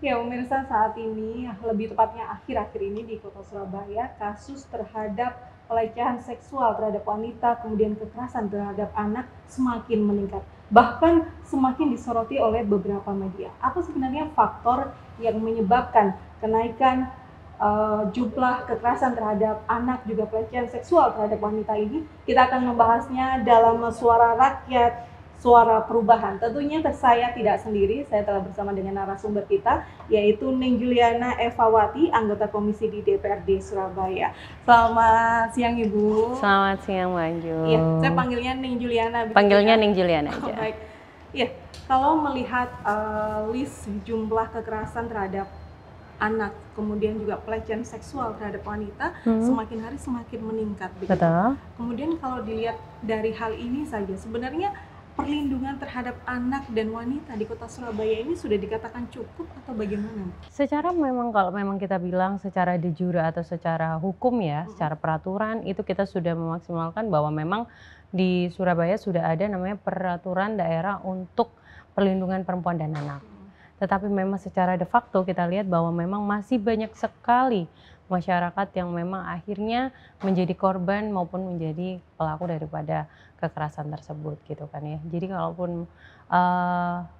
Ya, pemirsa, saat ini, lebih tepatnya akhir-akhir ini di Kota Surabaya, kasus terhadap pelecehan seksual terhadap wanita, kemudian kekerasan terhadap anak semakin meningkat. Bahkan semakin disoroti oleh beberapa media. Apa sebenarnya faktor yang menyebabkan kenaikan jumlah kekerasan terhadap anak juga pelecehan seksual terhadap wanita ini? Kita akan membahasnya dalam Suara Rakyat, Suara Perubahan. Tentunya saya tidak sendiri, saya telah bersama dengan narasumber kita, yaitu Ning Juliana Evawati, anggota komisi di DPRD Surabaya. Selamat siang Ibu. Selamat siang Mbak Anju. Iya, saya panggilnya Ning Juliana. Panggilnya Ning Juliana aja. Baik. Iya, kalau melihat list jumlah kekerasan terhadap anak, kemudian juga pelecehan seksual terhadap wanita, semakin hari semakin meningkat. Betul. Kemudian kalau dilihat dari hal ini saja, sebenarnya perlindungan terhadap anak dan wanita di Kota Surabaya ini sudah dikatakan cukup atau bagaimana? Secara memang kalau memang kita bilang secara de jure atau secara hukum ya, secara peraturan itu kita sudah memaksimalkan bahwa memang di Surabaya sudah ada namanya peraturan daerah untuk perlindungan perempuan dan anak. Tetapi memang secara de facto kita lihat bahwa memang masih banyak sekali masyarakat yang memang akhirnya menjadi korban maupun menjadi pelaku daripada kekerasan tersebut gitu kan ya. Jadi kalaupun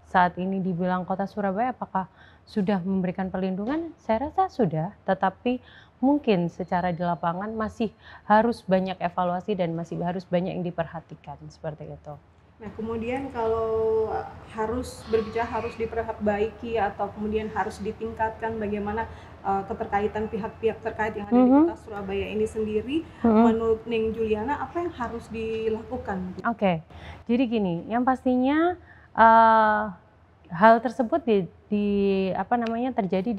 saat ini dibilang Kota Surabaya apakah sudah memberikan perlindungan, saya rasa sudah, tetapi mungkin secara di lapangan masih harus banyak evaluasi dan masih harus banyak yang diperhatikan seperti itu. Nah, kemudian kalau harus berbicara harus diperbaiki atau kemudian harus ditingkatkan bagaimana keterkaitan pihak-pihak terkait yang ada di Kota Surabaya ini sendiri, menurut Ning Juliana apa yang harus dilakukan? Oke, jadi gini, yang pastinya hal tersebut terjadi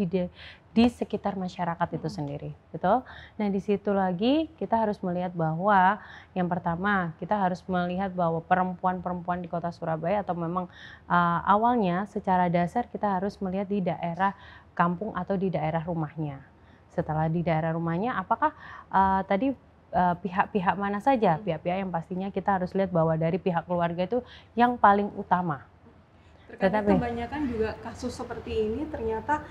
di sekitar masyarakat itu sendiri, betul. Nah di situ lagi kita harus melihat bahwa yang pertama kita harus melihat bahwa perempuan-perempuan di Kota Surabaya atau memang awalnya secara dasar kita harus melihat di daerah kampung atau di daerah rumahnya. Setelah di daerah rumahnya, apakah tadi pihak-pihak mana saja? Pihak-pihak yang pastinya kita harus lihat bahwa dari pihak keluarga itu yang paling utama. Terkadang kebanyakan juga kasus seperti ini ternyata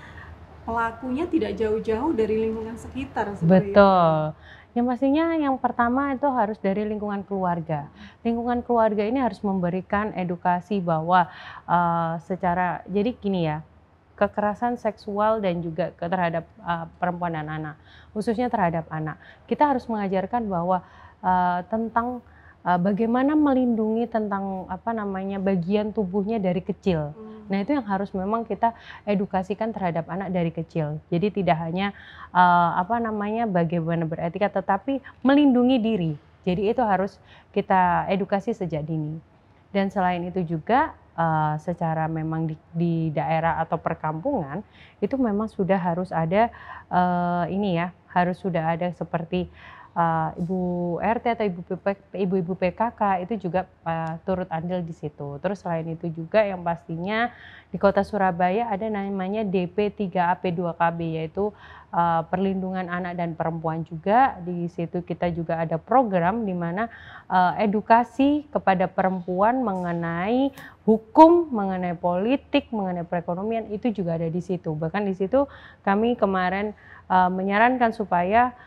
pelakunya tidak jauh-jauh dari lingkungan sekitar. Betul. Yang pastinya yang pertama itu harus dari lingkungan keluarga. Lingkungan keluarga ini harus memberikan edukasi bahwa jadi gini ya, kekerasan seksual dan juga terhadap perempuan dan anak, khususnya terhadap anak. Kita harus mengajarkan bahwa tentang bagaimana melindungi tentang bagian tubuhnya dari kecil. Nah itu yang harus memang kita edukasikan terhadap anak dari kecil. Jadi tidak hanya bagaimana beretika, tetapi melindungi diri. Jadi itu harus kita edukasi sejak dini. Dan selain itu juga secara memang di daerah atau perkampungan itu memang sudah harus ada harus sudah ada seperti Ibu RT atau ibu-ibu PKK itu juga turut andil di situ. Terus selain itu juga yang pastinya di Kota Surabaya ada namanya DP3AP2KB, yaitu perlindungan anak dan perempuan juga. Di situ kita juga ada program di mana edukasi kepada perempuan mengenai hukum, mengenai politik, mengenai perekonomian itu juga ada di situ. Bahkan di situ kami kemarin menyarankan supaya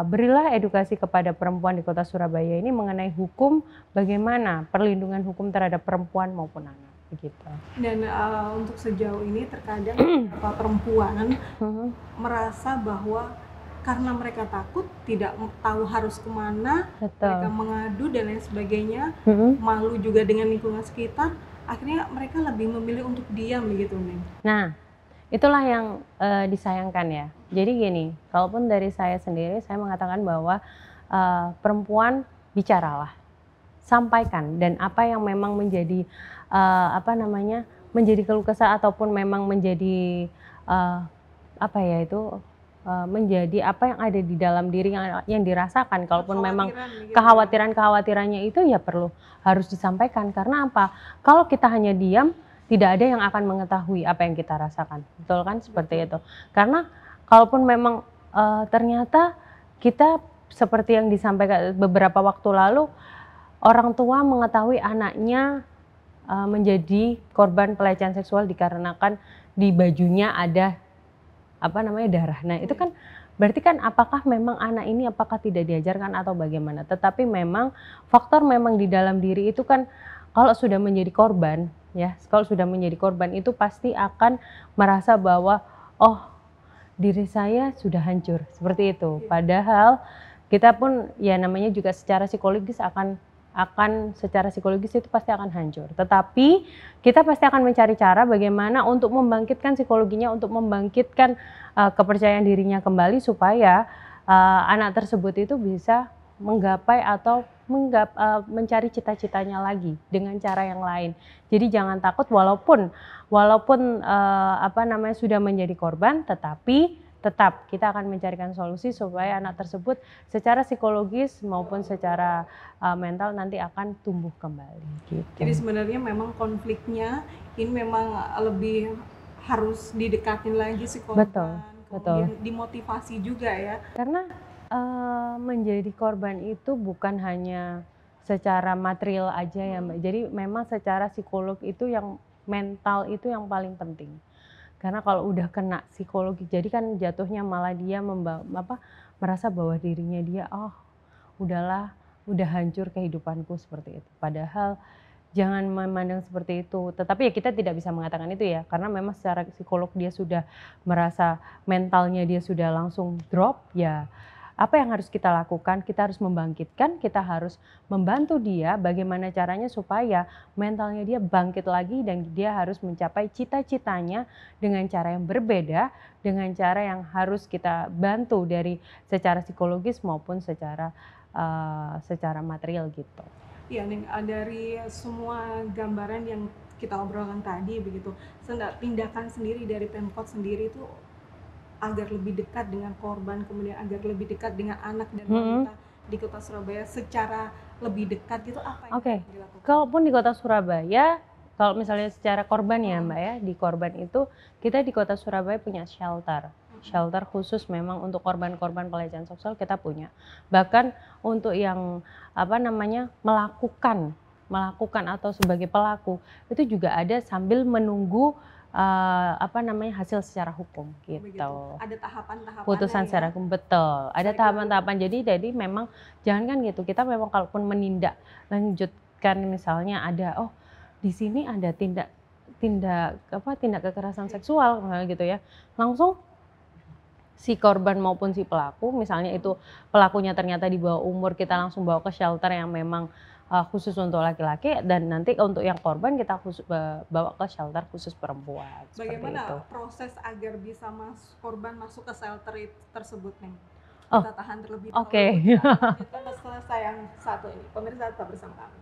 berilah edukasi kepada perempuan di Kota Surabaya ini mengenai hukum, bagaimana perlindungan hukum terhadap perempuan maupun anak, begitu. Dan untuk sejauh ini terkadang perempuan merasa bahwa karena mereka takut, tidak tahu harus kemana, mereka mengadu dan lain sebagainya, malu juga dengan lingkungan sekitar, akhirnya mereka lebih memilih untuk diam begitu, Neng. Nah, itulah yang disayangkan ya. Jadi gini, kalaupun dari saya sendiri, saya mengatakan bahwa perempuan bicaralah, sampaikan, dan apa yang memang menjadi menjadi keluh kesah ataupun memang menjadi menjadi apa yang ada di dalam diri yang dirasakan. Kalaupun memang kekhawatirannya itu ya harus disampaikan. Karena apa? Kalau kita hanya diam, tidak ada yang akan mengetahui apa yang kita rasakan, betul kan? Seperti itu. Karena kalaupun memang ternyata kita seperti yang disampaikan beberapa waktu lalu, orang tua mengetahui anaknya menjadi korban pelecehan seksual dikarenakan di bajunya ada apa namanya darah. Nah itu kan berarti kan apakah memang anak ini apakah tidak diajarkan atau bagaimana? Tetapi memang faktor memang di dalam diri itu kan kalau sudah menjadi korban ya, kalau sudah menjadi korban itu pasti akan merasa bahwa oh diri saya sudah hancur seperti itu. Padahal kita pun ya namanya juga secara psikologis akan secara psikologis itu pasti akan hancur. Tetapi kita pasti akan mencari cara bagaimana untuk membangkitkan psikologinya, untuk membangkitkan kepercayaan dirinya kembali supaya anak tersebut itu bisa menggapai atau mencari cita-citanya lagi dengan cara yang lain. Jadi jangan takut walaupun apa namanya sudah menjadi korban, tetapi tetap kita akan mencarikan solusi supaya anak tersebut secara psikologis maupun secara mental nanti akan tumbuh kembali gitu. Jadi sebenarnya memang konfliknya ini memang lebih harus didekatin lagi si korban, kemudian dimotivasi juga ya. Karena menjadi korban itu bukan hanya secara material aja ya Mbak. Jadi memang secara psikolog itu yang mental itu yang paling penting. Karena kalau udah kena psikologi, jadi kan jatuhnya malah dia merasa bahwa dirinya dia, oh udahlah, udah hancur kehidupanku seperti itu. Padahal jangan memandang seperti itu. Tetapi ya kita tidak bisa mengatakan itu ya, karena memang secara psikolog dia sudah merasa mentalnya dia sudah langsung drop, ya apa yang harus kita lakukan? Kita harus membangkitkan, kita harus membantu dia bagaimana caranya supaya mentalnya dia bangkit lagi dan dia harus mencapai cita-citanya dengan cara yang berbeda, dengan cara yang harus kita bantu dari secara psikologis maupun secara material gitu. Iya, Neng, dari semua gambaran yang kita obrolkan tadi begitu, tindakan sendiri dari Pemkot sendiri itu agar lebih dekat dengan korban, kemudian agar lebih dekat dengan anak dan wanita di Kota Surabaya secara lebih dekat gitu, apa yang harus dilakukan? Kalaupun di Kota Surabaya, kalau misalnya secara korban ya Mbak ya, di korban itu kita di Kota Surabaya punya shelter khusus memang untuk korban-korban pelecehan seksual kita punya. Bahkan untuk yang apa namanya melakukan atau sebagai pelaku itu juga ada sambil menunggu apa namanya hasil secara hukum gitu. Begitu. Ada tahapan-tahapannya Putusan secara hukum, betul. Ada tahapan-tahapan. Jadi memang jangan kan gitu. Kita memang kalaupun menindak lanjutkan misalnya ada di sini ada tindak kekerasan seksual gitu ya. Langsung si korban maupun si pelaku, misalnya itu pelakunya ternyata di bawah umur, kita langsung bawa ke shelter yang memang khusus untuk laki-laki, dan nanti untuk yang korban kita bawa ke shelter khusus perempuan. Bagaimana proses agar bisa korban masuk ke shelter tersebut, Neng? Kita tahan terlebih dahulu. Kita selesai yang satu ini. Pemirsa tetap bersama kami.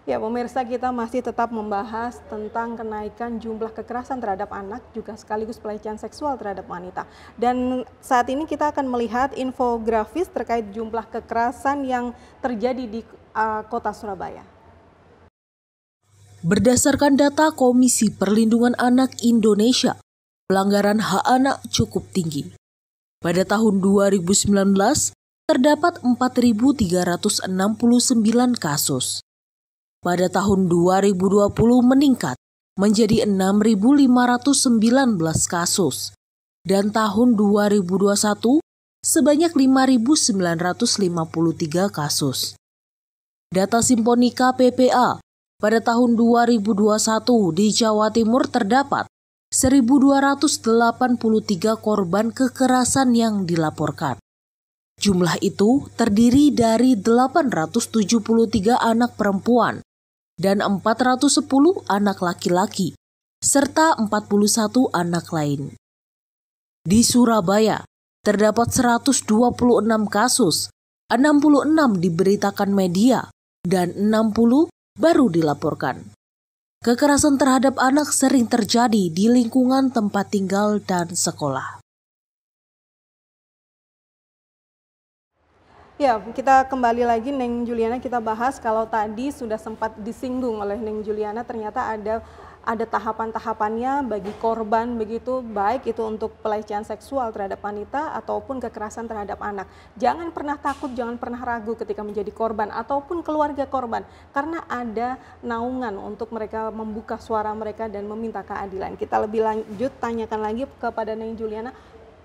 Ya, pemirsa, kita masih tetap membahas tentang kenaikan jumlah kekerasan terhadap anak, juga sekaligus pelecehan seksual terhadap wanita. Dan saat ini kita akan melihat infografis terkait jumlah kekerasan yang terjadi di kota Surabaya. Berdasarkan data Komisi Perlindungan Anak Indonesia, pelanggaran hak anak cukup tinggi. Pada tahun 2019, terdapat 4.369 kasus. Pada tahun 2020 meningkat menjadi 6.519 kasus. Dan tahun 2021 sebanyak 5.953 kasus. Data Simponika PPA, pada tahun 2021 di Jawa Timur terdapat 1.283 korban kekerasan yang dilaporkan. Jumlah itu terdiri dari 873 anak perempuan dan 410 anak laki-laki, serta 41 anak lain. Di Surabaya, terdapat 126 kasus, 66 diberitakan media, dan 60 baru dilaporkan. Kekerasan terhadap anak sering terjadi di lingkungan tempat tinggal dan sekolah. Ya, kita kembali lagi Neng Juliana, kita bahas kalau tadi sudah sempat disinggung oleh Neng Juliana, ternyata ada tahapan-tahapannya bagi korban begitu, baik itu untuk pelecehan seksual terhadap wanita ataupun kekerasan terhadap anak. Jangan pernah takut, jangan pernah ragu ketika menjadi korban ataupun keluarga korban, karena ada naungan untuk mereka membuka suara mereka dan meminta keadilan. Kita lebih lanjut tanyakan lagi kepada Neng Juliana,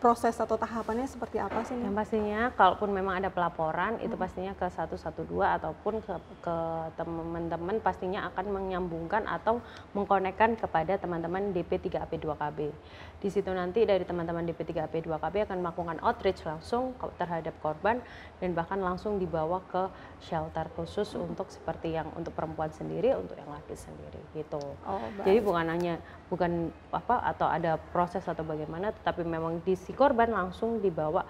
proses atau tahapannya seperti apa sih? Yang pastinya kalaupun memang ada pelaporan itu pastinya ke 112 ataupun ke teman-teman pastinya akan menyambungkan atau mengkonekkan kepada teman-teman DP3AP2KB. Di situ nanti dari teman-teman DP3AP2KB akan melakukan outreach langsung terhadap korban dan bahkan langsung dibawa ke shelter khusus untuk seperti yang untuk perempuan sendiri, untuk yang laki sendiri gitu. Jadi bukan apa atau ada proses atau bagaimana, tetapi memang di si korban langsung dibawa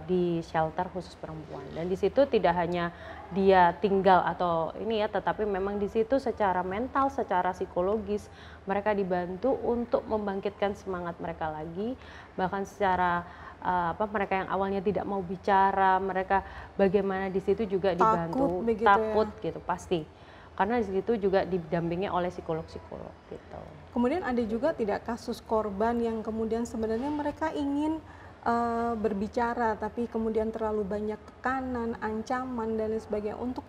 di shelter khusus perempuan. Dan di situ tidak hanya dia tinggal atau ini ya, tetapi memang di situ secara mental, secara psikologis mereka dibantu untuk membangkitkan semangat mereka lagi, bahkan secara mereka yang awalnya tidak mau bicara, mereka bagaimana di situ juga dibantu, takut ya? Gitu pasti. Karena di situ juga didampingi oleh psikolog-psikolog gitu. Kemudian ada juga tidak kasus korban yang kemudian sebenarnya mereka ingin berbicara tapi kemudian terlalu banyak tekanan, ancaman dan lain sebagainya untuk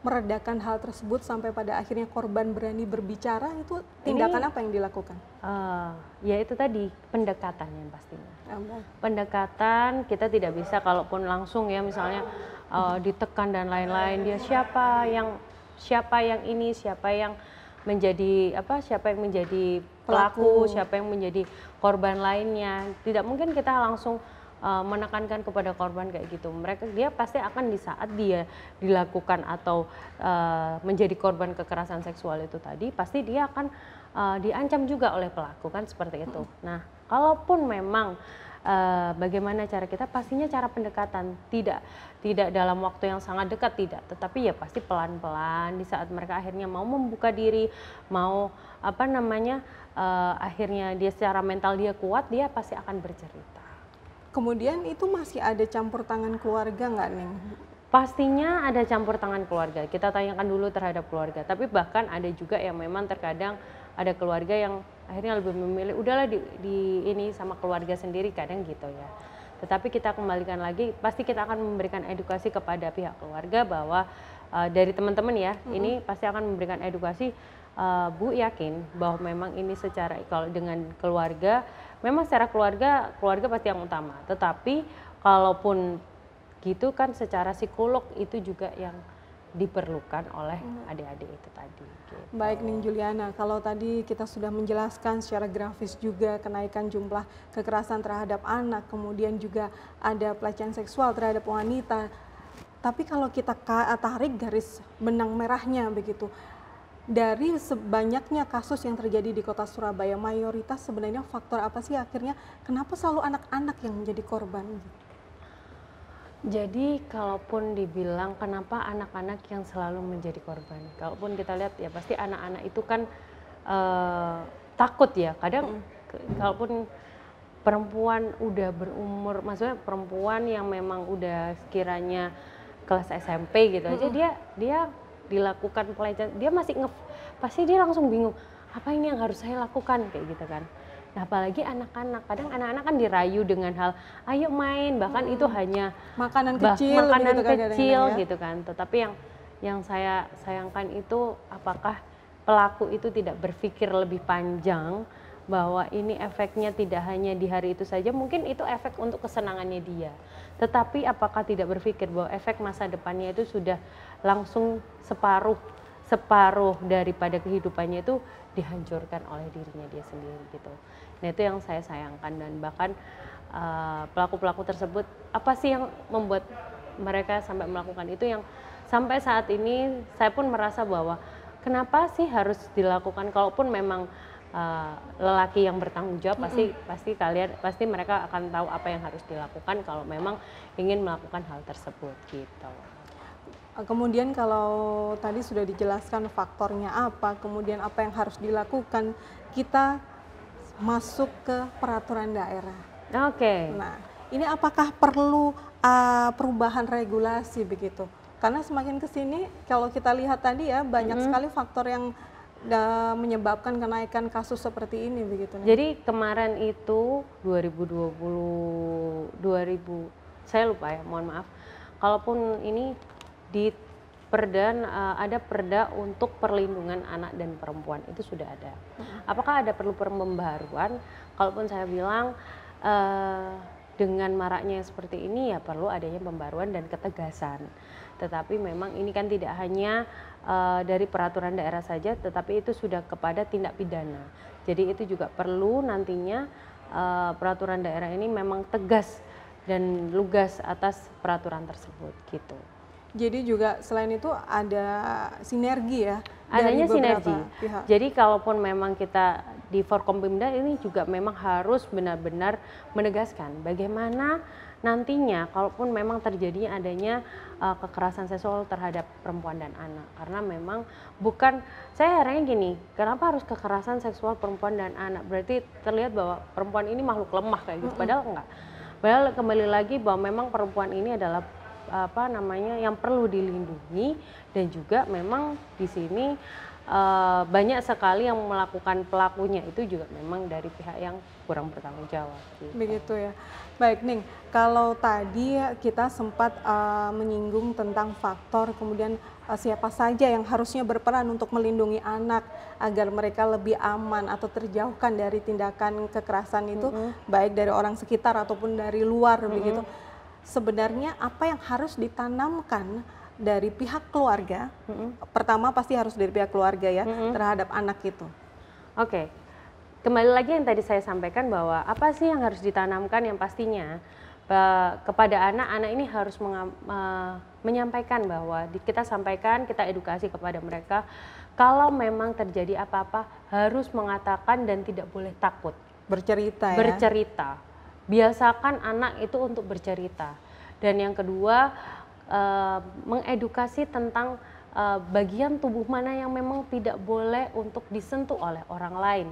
meredakan hal tersebut sampai pada akhirnya korban berani berbicara, itu tindakan apa yang dilakukan? Ya itu tadi pendekatan yang pastinya. Pendekatan kita tidak bisa kalaupun langsung ya misalnya ditekan dan lain-lain, dia siapa yang ini, siapa yang menjadi pelaku, siapa yang menjadi korban lainnya. Tidak mungkin kita langsung menekankan kepada korban kayak gitu. Dia pasti akan di saat dia dilakukan atau menjadi korban kekerasan seksual itu tadi, pasti dia akan diancam juga oleh pelaku kan seperti itu. Nah, kalaupun memang bagaimana cara kita, pastinya cara pendekatan tidak dalam waktu yang sangat dekat, tidak, tetapi ya pasti pelan-pelan di saat mereka akhirnya mau membuka diri, mau akhirnya dia secara mental dia kuat, dia pasti akan bercerita. Kemudian itu masih ada campur tangan keluarga nggak Neng? Pastinya ada campur tangan keluarga, kita tanyakan dulu terhadap keluarga, tapi bahkan ada juga yang memang terkadang ada keluarga yang akhirnya lebih memilih udahlah di ini sama keluarga sendiri, kadang gitu ya. Tetapi kita kembalikan lagi, pasti kita akan memberikan edukasi kepada pihak keluarga bahwa dari teman-teman ya, ini pasti akan memberikan edukasi, Bu yakin bahwa memang ini secara kalau dengan keluarga, memang secara keluarga pasti yang utama. Tetapi kalaupun gitu kan secara psikolog itu juga yang diperlukan oleh adik-adik itu tadi. Gitu. Baik Neng Juliana, kalau tadi kita sudah menjelaskan secara grafis juga kenaikan jumlah kekerasan terhadap anak, kemudian juga ada pelecehan seksual terhadap wanita. Tapi kalau kita tarik garis benang merahnya begitu, dari sebanyaknya kasus yang terjadi di kota Surabaya, mayoritas sebenarnya faktor apa sih akhirnya kenapa selalu anak-anak yang menjadi korban? Jadi kalaupun dibilang kenapa anak-anak yang selalu menjadi korban, kalaupun kita lihat ya pasti anak-anak itu kan takut ya. Kadang kalaupun perempuan udah berumur, maksudnya perempuan yang memang udah sekiranya kelas SMP gitu aja, dia dilakukan pelecehan, dia masih pasti dia langsung bingung, apa ini yang harus saya lakukan kayak gitu kan. Nah, apalagi anak-anak, kadang anak-anak kan dirayu dengan hal, ayo main, bahkan itu hanya Makanan kecil gitu kan. Tetapi yang saya sayangkan itu apakah pelaku itu tidak berpikir lebih panjang bahwa ini efeknya tidak hanya di hari itu saja, mungkin itu efek untuk kesenangannya dia. Tetapi apakah tidak berpikir bahwa efek masa depannya itu sudah langsung separuh daripada kehidupannya itu dihancurkan oleh dirinya dia sendiri gitu. Nah, itu yang saya sayangkan, dan bahkan pelaku-pelaku tersebut, apa sih yang membuat mereka sampai melakukan itu, yang sampai saat ini saya pun merasa bahwa kenapa sih harus dilakukan. Kalaupun memang lelaki yang bertanggung jawab, pasti mereka akan tahu apa yang harus dilakukan kalau memang ingin melakukan hal tersebut gitu. Kemudian kalau tadi sudah dijelaskan faktornya apa, kemudian apa yang harus dilakukan, kita masuk ke peraturan daerah. Oke. Nah, ini apakah perlu perubahan regulasi begitu? Karena semakin ke sini kalau kita lihat tadi ya, banyak sekali faktor yang menyebabkan kenaikan kasus seperti ini begitu. Jadi kemarin itu 2000 saya lupa ya, mohon maaf. Kalaupun ini di perda, ada perda untuk perlindungan anak dan perempuan, itu sudah ada. Apakah ada perlu pembaharuan? Kalaupun saya bilang dengan maraknya seperti ini ya perlu adanya pembaruan dan ketegasan. Tetapi memang ini kan tidak hanya dari peraturan daerah saja, tetapi itu sudah kepada tindak pidana. Jadi itu juga perlu nantinya peraturan daerah ini memang tegas dan lugas atas peraturan tersebut gitu. Jadi juga selain itu ada sinergi ya? Adanya dari sinergi. Pihak. Jadi kalaupun memang kita di Forkompimda ini juga memang harus benar-benar menegaskan bagaimana nantinya kalaupun memang terjadinya adanya kekerasan seksual terhadap perempuan dan anak. Karena memang bukan, saya herannya gini, kenapa harus kekerasan seksual perempuan dan anak? Berarti terlihat bahwa perempuan ini makhluk lemah kayak gitu, padahal enggak. Padahal kembali lagi bahwa memang perempuan ini adalah yang perlu dilindungi, dan juga memang di sini banyak sekali yang melakukan pelakunya itu juga memang dari pihak yang kurang bertanggung jawab. Gitu. Begitu ya. Baik Ning, kalau tadi kita sempat menyinggung tentang faktor kemudian siapa saja yang harusnya berperan untuk melindungi anak agar mereka lebih aman atau terjauhkan dari tindakan kekerasan itu, baik dari orang sekitar ataupun dari luar begitu. Sebenarnya apa yang harus ditanamkan dari pihak keluarga? Pertama pasti harus dari pihak keluarga ya, terhadap anak itu. Oke, kembali lagi yang tadi saya sampaikan bahwa apa sih yang harus ditanamkan, yang pastinya kepada anak ini harus menyampaikan bahwa kita sampaikan, kita edukasi kepada mereka kalau memang terjadi apa-apa harus mengatakan dan tidak boleh takut. Bercerita ya? Bercerita. Biasakan anak itu untuk bercerita. Dan yang kedua, mengedukasi tentang bagian tubuh mana yang memang tidak boleh untuk disentuh oleh orang lain.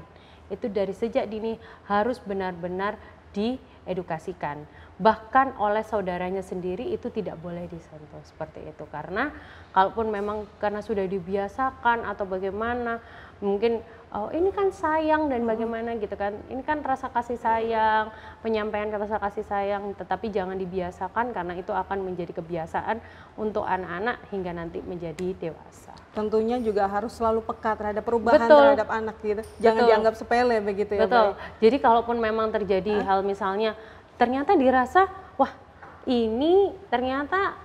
Itu dari sejak dini harus benar-benar diedukasikan. Bahkan oleh saudaranya sendiri itu tidak boleh disentuh seperti itu. Karena kalaupun memang karena sudah dibiasakan atau bagaimana, mungkin oh ini kan sayang dan bagaimana gitu kan, ini kan rasa kasih sayang, penyampaian rasa kasih sayang, tetapi jangan dibiasakan karena itu akan menjadi kebiasaan untuk anak-anak hingga nanti menjadi dewasa. Tentunya juga harus selalu peka terhadap perubahan terhadap anak gitu, jangan dianggap sepele begitu ya. Betul. Jadi kalaupun memang terjadi hal misalnya ternyata dirasa wah ini ternyata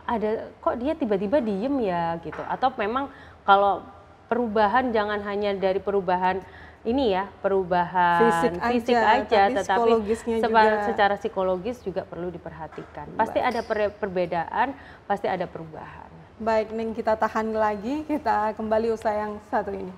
ada kok dia tiba-tiba diem ya gitu, atau memang kalau perubahan jangan hanya dari perubahan ini ya, perubahan fisik aja tetapi secara psikologis juga perlu diperhatikan. Pasti ada perbedaan, pasti ada perubahan. Baik Ning, kita tahan lagi, kita kembali usai yang satu ini.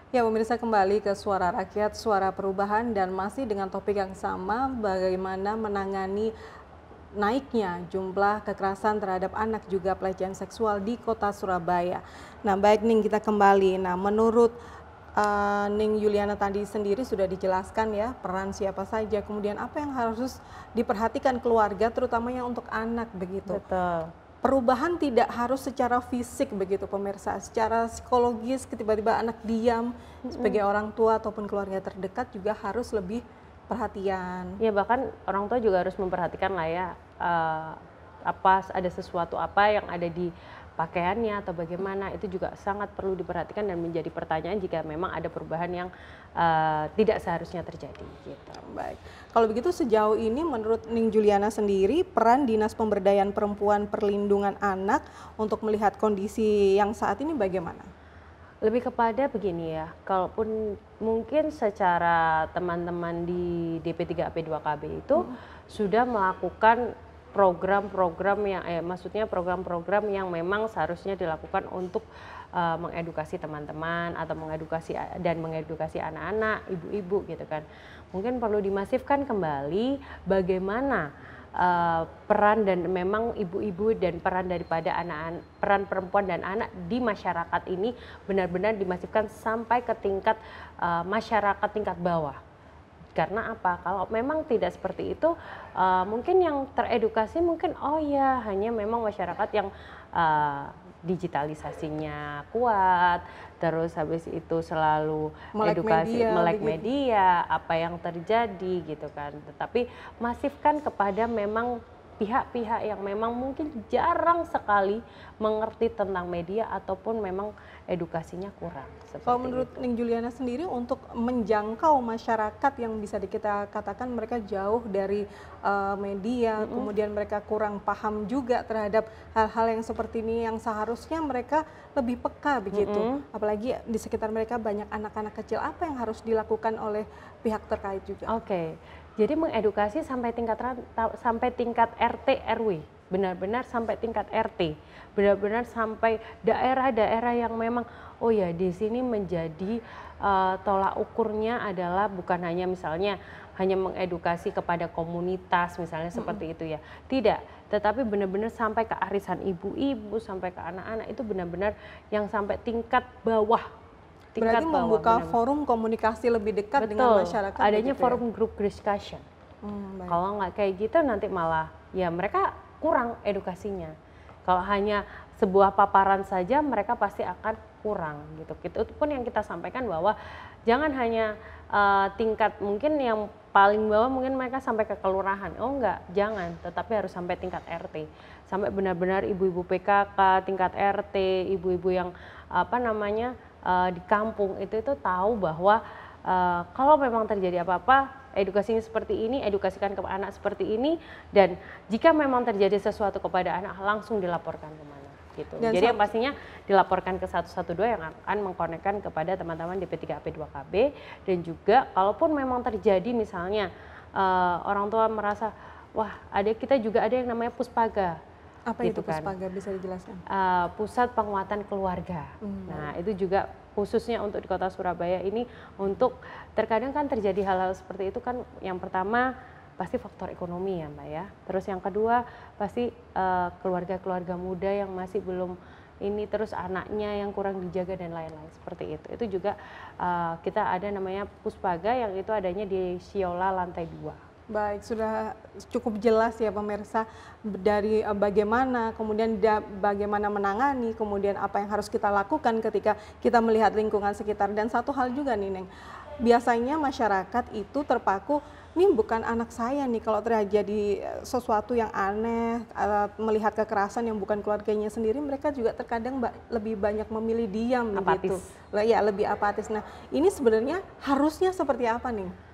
Ya, pemirsa, kembali ke Suara Rakyat, Suara Perubahan, dan masih dengan topik yang sama, bagaimana menangani naiknya jumlah kekerasan terhadap anak juga pelecehan seksual di kota Surabaya. Nah, baik Ning, kita kembali. Nah, menurut Ning Yuliana tadi sendiri sudah dijelaskan ya peran siapa saja, kemudian apa yang harus diperhatikan keluarga, terutamanya untuk anak begitu. Betul. Perubahan tidak harus secara fisik begitu pemirsa, secara psikologis tiba-tiba anak diam, sebagai orang tua ataupun keluarga terdekat juga harus lebih perhatian. Ya, bahkan orang tua juga harus memperhatikan lah ya, apa ada sesuatu apa yang ada di pakaiannya atau bagaimana, itu juga sangat perlu diperhatikan dan menjadi pertanyaan jika memang ada perubahan yang tidak seharusnya terjadi gitu. Baik, kalau begitu sejauh ini menurut Ning Juliana sendiri, peran Dinas Pemberdayaan Perempuan Perlindungan Anak untuk melihat kondisi yang saat ini bagaimana? Lebih kepada begini ya, kalaupun mungkin secara teman-teman di DP3AP2KB itu sudah melakukan program-program yang maksudnya program-program yang memang seharusnya dilakukan untuk mengedukasi teman-teman atau mengedukasi anak-anak, ibu-ibu gitu kan. Mungkin perlu dimasifkan kembali bagaimana peran dan memang ibu-ibu dan peran daripada anak-anak, peran perempuan dan anak di masyarakat ini benar-benar dimasifkan sampai ke tingkat masyarakat tingkat bawah. Karena apa? Kalau memang tidak seperti itu, mungkin yang teredukasi mungkin oh ya hanya memang masyarakat yang digitalisasinya kuat, terus habis itu selalu melek media, apa yang terjadi gitu kan. Tetapi masifkan kepada memang pihak-pihak yang memang mungkin jarang sekali mengerti tentang media ataupun memang edukasinya kurang. Kalau menurut Ning Juliana sendiri untuk menjangkau masyarakat yang bisa kita katakan mereka jauh dari media, kemudian mereka kurang paham juga terhadap hal-hal yang seperti ini yang seharusnya mereka lebih peka begitu. Apalagi di sekitar mereka banyak anak-anak kecil, apa yang harus dilakukan oleh pihak terkait juga? Oke. Jadi mengedukasi sampai tingkat RT RW, benar-benar sampai tingkat RT, benar-benar sampai daerah-daerah yang memang oh ya di sini menjadi tolak ukurnya adalah bukan hanya misalnya hanya mengedukasi kepada komunitas misalnya seperti itu ya, tidak, tetapi benar-benar sampai ke arisan ibu-ibu, sampai ke anak-anak, itu benar-benar yang sampai tingkat bawah. Berarti membuka forum komunikasi lebih dekat dengan masyarakat. Adanya forum group discussion. Kalau nggak kayak gitu nanti malah ya mereka kurang edukasinya. Kalau hanya sebuah paparan saja mereka pasti akan kurang gitu. Itu pun yang kita sampaikan bahwa jangan hanya tingkat mungkin yang paling bawah mungkin mereka sampai ke kelurahan. Oh enggak, jangan, tetapi harus sampai tingkat RT. Sampai benar-benar ibu-ibu PKK, tingkat RT, ibu-ibu yang di kampung itu tahu bahwa kalau memang terjadi apa-apa, edukasinya seperti ini, edukasikan ke anak seperti ini, dan jika memang terjadi sesuatu kepada anak langsung dilaporkan kemana gitu. Dan jadi yang pastinya dilaporkan ke 112 yang akan mengkonekkan kepada teman-teman DP3AP2KB, dan juga kalaupun memang terjadi misalnya orang tua merasa wah kita juga ada yang namanya Puspaga. Apa gitu itu Puspaga, bisa dijelaskan? Pusat Penguatan Keluarga. Nah itu juga khususnya untuk di kota Surabaya ini, untuk terkadang kan terjadi hal-hal seperti itu kan, yang pertama pasti faktor ekonomi ya Mbak ya. Terus yang kedua pasti keluarga-keluarga muda yang masih belum ini, terus anaknya yang kurang dijaga dan lain-lain seperti itu. Itu juga kita ada namanya Puspaga yang itu adanya di Siola lantai 2. Baik, sudah cukup jelas ya pemirsa dari bagaimana, kemudian bagaimana menangani, kemudian apa yang harus kita lakukan ketika kita melihat lingkungan sekitar. Dan satu hal juga nih Neng, biasanya masyarakat itu terpaku, nih bukan anak saya nih, kalau terjadi sesuatu yang aneh, melihat kekerasan yang bukan keluarganya sendiri, mereka juga terkadang lebih banyak memilih diam gitu. Ya, lebih apatis. Nah, ini sebenarnya harusnya seperti apa nih?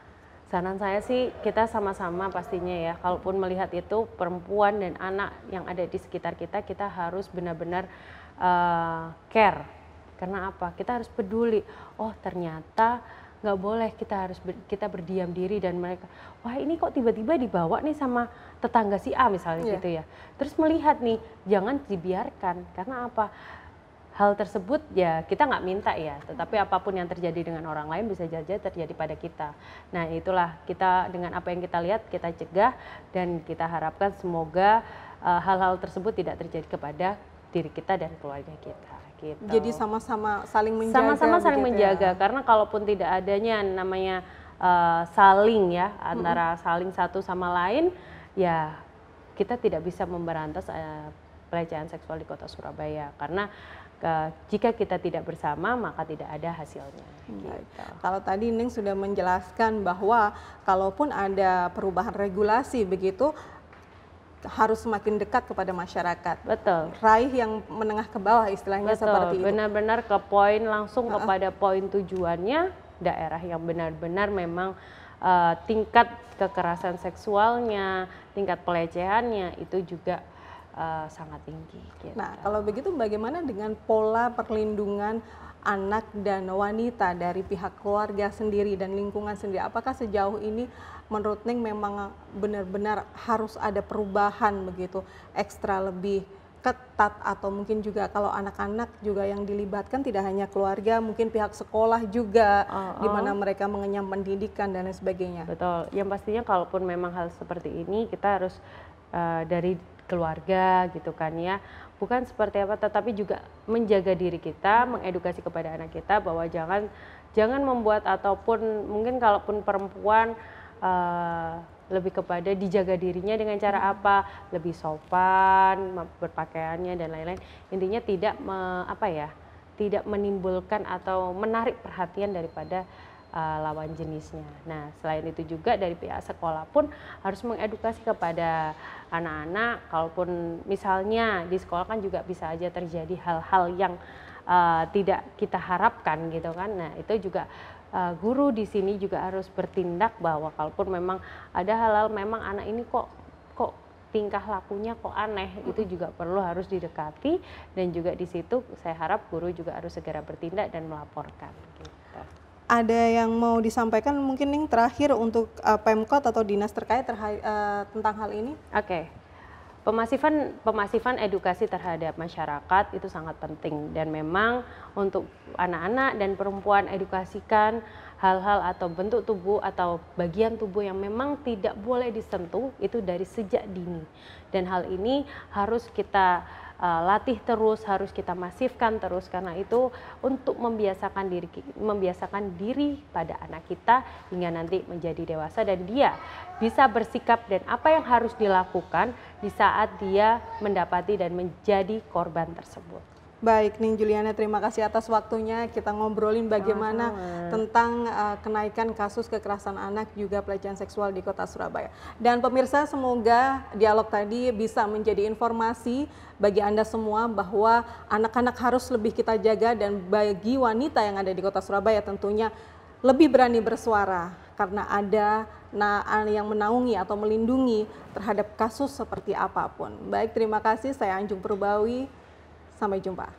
Saran saya sih kita sama-sama pastinya ya, kalaupun melihat itu perempuan dan anak yang ada di sekitar kita, kita harus benar-benar care. Karena apa? Kita harus peduli. Oh ternyata nggak boleh kita berdiam diri, dan mereka wah ini kok tiba-tiba dibawa nih sama tetangga si A misalnya gitu ya. Terus melihat nih, jangan dibiarkan. Karena apa? hal tersebut ya kita nggak minta ya, tetapi apapun yang terjadi dengan orang lain bisa saja terjadi pada kita. Nah itulah kita dengan apa yang kita lihat kita cegah dan kita harapkan semoga hal-hal tersebut tidak terjadi kepada diri kita dan keluarga kita. Gitu. Jadi sama-sama saling menjaga. Sama-sama saling menjaga ya. karena kalaupun tidak adanya namanya saling ya antara saling satu sama lain ya kita tidak bisa memberantas pelecehan seksual di Kota Surabaya karena jika kita tidak bersama maka tidak ada hasilnya. Gitu. Kalau tadi Ning sudah menjelaskan bahwa kalaupun ada perubahan regulasi begitu harus semakin dekat kepada masyarakat. Betul. Raih yang menengah ke bawah istilahnya. Betul. Seperti itu. Benar-benar ke poin langsung kepada poin tujuannya daerah yang benar-benar memang tingkat kekerasan seksualnya, tingkat pelecehannya itu juga sangat tinggi. Gitu. Nah, kalau begitu bagaimana dengan pola perlindungan anak dan wanita dari pihak keluarga sendiri dan lingkungan sendiri? Apakah sejauh ini menurut Ning memang benar-benar harus ada perubahan begitu, ekstra lebih ketat atau mungkin juga kalau anak-anak juga yang dilibatkan tidak hanya keluarga, mungkin pihak sekolah juga di mana mereka mengenyam pendidikan dan lain sebagainya? Betul. Yang pastinya kalaupun memang hal seperti ini kita harus dari keluarga gitu kan ya, bukan seperti apa tetapi juga menjaga diri kita, mengedukasi kepada anak kita bahwa jangan membuat ataupun mungkin kalaupun perempuan lebih kepada dijaga dirinya dengan cara apa, lebih sopan berpakaiannya dan lain-lain, intinya tidak menimbulkan atau menarik perhatian daripada lawan jenisnya. Nah, selain itu juga dari pihak sekolah pun harus mengedukasi kepada anak-anak, kalaupun misalnya di sekolah kan juga bisa aja terjadi hal-hal yang tidak kita harapkan gitu kan. Nah, itu juga guru di sini juga harus bertindak bahwa kalaupun memang ada hal-hal memang anak ini kok tingkah lakunya kok aneh, itu juga perlu harus didekati dan juga di situ saya harap guru juga harus segera bertindak dan melaporkan gitu. Ada yang mau disampaikan mungkin Ning terakhir untuk Pemkot atau dinas terkait tentang hal ini? Oke. Pemasifan edukasi terhadap masyarakat itu sangat penting dan memang untuk anak-anak dan perempuan edukasikan hal-hal atau bentuk tubuh atau bagian tubuh yang memang tidak boleh disentuh itu dari sejak dini dan hal ini harus kita latih terus, harus kita masifkan terus karena itu untuk membiasakan diri pada anak kita hingga nanti menjadi dewasa dan dia bisa bersikap dan apa yang harus dilakukan di saat dia mendapati dan menjadi korban tersebut. Baik, Ning Juliana, terima kasih atas waktunya. Kita ngobrolin bagaimana tentang kenaikan kasus kekerasan anak juga pelecehan seksual di Kota Surabaya. Dan pemirsa, semoga dialog tadi bisa menjadi informasi bagi Anda semua bahwa anak-anak harus lebih kita jaga dan bagi wanita yang ada di Kota Surabaya tentunya lebih berani bersuara karena ada yang menaungi atau melindungi terhadap kasus seperti apapun. Baik, terima kasih. Saya Anjung Purbawi. Sampai jumpa.